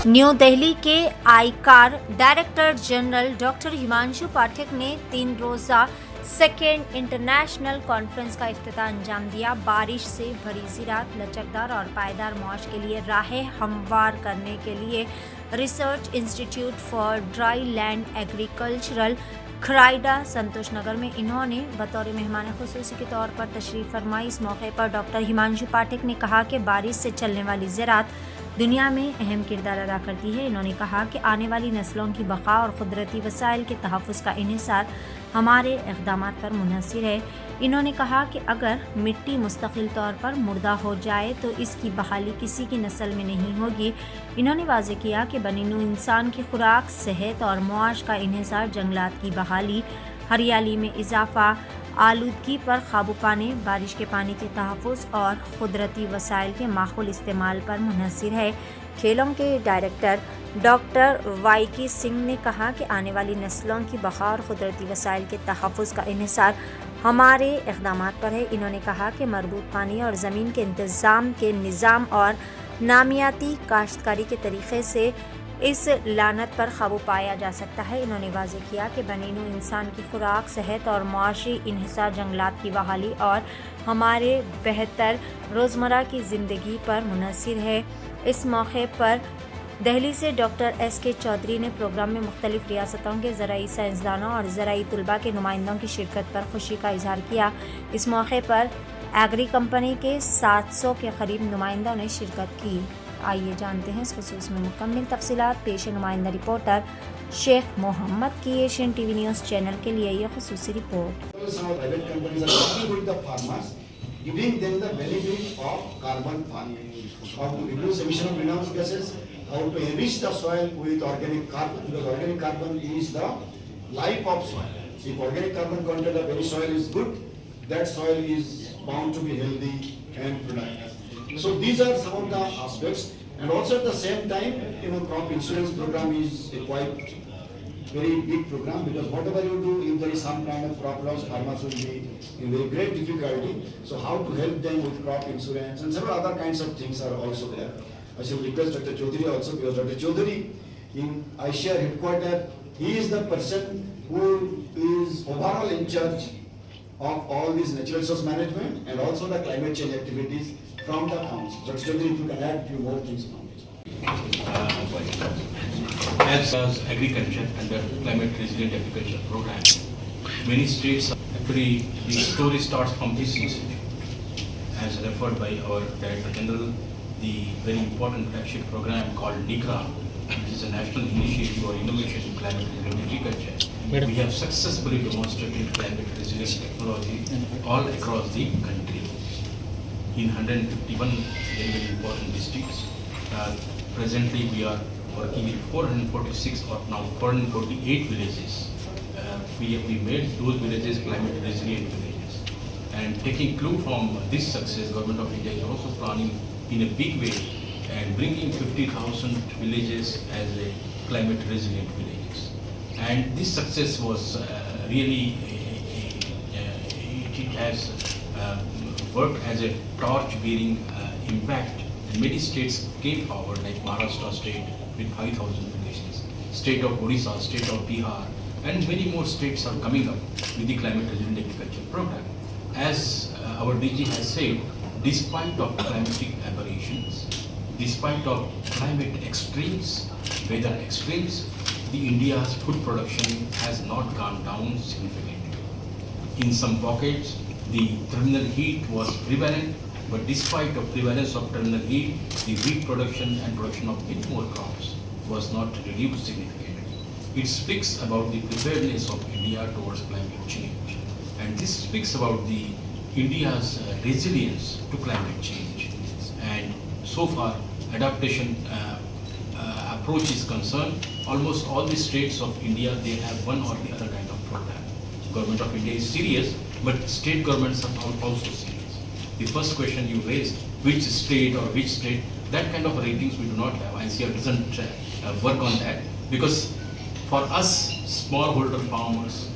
New Delhi के ICAR director general doctor Himanshu Pathak ने 3 रोज़ा सेकेंड इंटरनेशनल कॉन्फ्रेंस का इफ्तिताह अंजाम दिया। बारिश से भरी ज़राअत, लचकदार और पायदार माश के लिए राहें हमवार करने के लिए research institute for dry land agricultural खराइडा संतोष नगर में इन्होंने बतौर मेहमान खुसूसी के तौर पर तशरीफ़ फरमाई। इस मौके पर डॉक्टर हिमांशु पाठक ने कहा कि बारिश से चलने वाली ज़राअत दुनिया में अहम किरदार अदा करती है। इन्होंने कहा कि आने वाली नस्लों की बका और कुदरती वसाइल के तहफ़्फ़ुज़ का इन्हिसार हमारे इक़दामात पर मुनहसिर है। इन्होंने कहा कि अगर मिट्टी मुस्तकिल तौर पर मुर्दा हो जाए तो इसकी बहाली किसी की नस्ल में नहीं होगी। इन्होंने वाज़ेह किया कि बनीनू इंसान की खुराक, सेहत और मुआश का इन्हिसार, जंगलात की बहाली, हरियाली में इजाफ़ा, आलूदगी पर काबू पाने, बारिश के पानी के तहफ़्फ़ुज़ और कुदरती वसाइल के माक़ूल इस्तेमाल पर मुनहसिर है। खेलों के डायरेक्टर डॉक्टर वाईकी सिंह ने कहा कि आने वाली नस्लों की बका और कुदरती वसाइल के तहफ़्फ़ुज़ का इन्हिसार हमारे इक़दामात पर है। इन्होंने कहा कि मरबूत पानी और ज़मीन के इंतज़ाम के निज़ाम और नामियाती काश्तकारी के तरीक़े से इस लानत पर काबू पाया जा सकता है। इन्होंने वाज़ेह किया कि बनीनू इंसान की खुराक, सेहत और मुआशी इन्हिसार, जंगलात की बहाली और हमारे बेहतर रोज़मर्रा की ज़िंदगी पर मुनहसिर है। इस मौके पर दिल्ली से डॉक्टर एस.के. चौधरी ने प्रोग्राम में मुख्तलिफ़ रियासतों के ज़राई साइंसदानों और ज़राई तलबा के नुमाइंदों की शिरकत पर खुशी का इजहार किया। इस मौके पर एग्री कंपनी के 700 के करीब नुमाइंदों ने शिरकत की। आइए जानते हैं इस खुसूस में मुकम्मल तफसीलात। पेश नुमाइंदा रिपोर्टर शेख मोहम्मद की एशियन टीवी न्यूज़ चैनल के लिए ये खुसूसी report. Giving them the benefit of carbon farming, how to reduce emission of greenhouse gases, how to enrich the soil with organic carbon, because organic carbon is the life of soil. If organic carbon content of any soil is good, that soil is bound to be healthy and productive. So these are some of the aspects, and also at the same time, crop insurance program is a quite very big program, because whatever you do, if there is some kind of crop loss, farmers will be in very great difficulty. So how to help them with crop insurance and several other kinds of things are also there. I should request Dr. Chaudhary also, because Dr. Chaudhary in ICAR headquarters, he is the person who is overall in charge of all these natural resource management and also the climate change activities from the council. Dr. Chaudhary, if you can add a few more things on this. As agriculture and the climate resilient agriculture program, many states actually the story starts from this institute, as referred by our Director General, the very important flagship program called NICRA, which is a national initiative or innovation in climate resilient agriculture. We have successfully demonstrated climate resilient technology all across the country in 151 very, very important districts. Presently, we are working in 446 or now 448 villages. We made those villages climate resilient villages. And taking clue from this success, Government of India is also planning in a big way and bringing 50,000 villages as a climate resilient villages. And this success was really, it has worked as a torch-bearing impact. And many states came forward, like Maharashtra state with 5,000 villages, state of Odisha, state of Bihar, and many more states are coming up with the climate resilient agriculture program. As our DG has said, despite of climatic aberrations, despite of climate extremes, weather extremes, the India's food production has not gone down significantly. In some pockets, the terminal heat was prevalent, but despite the prevalence of terminal heat, the wheat production and production of many more crops was not reduced significantly. It speaks about the preparedness of India towards climate change. And this speaks about the India's resilience to climate change. And so far, adaptation approach is concerned, almost all the states of India, they have one or the other kind of program. Government of India is serious, but state governments are also serious. The first question you raised, which state or which state, that kind of ratings we do not have. ICAR doesn't work on that, because for us, smallholder farmers,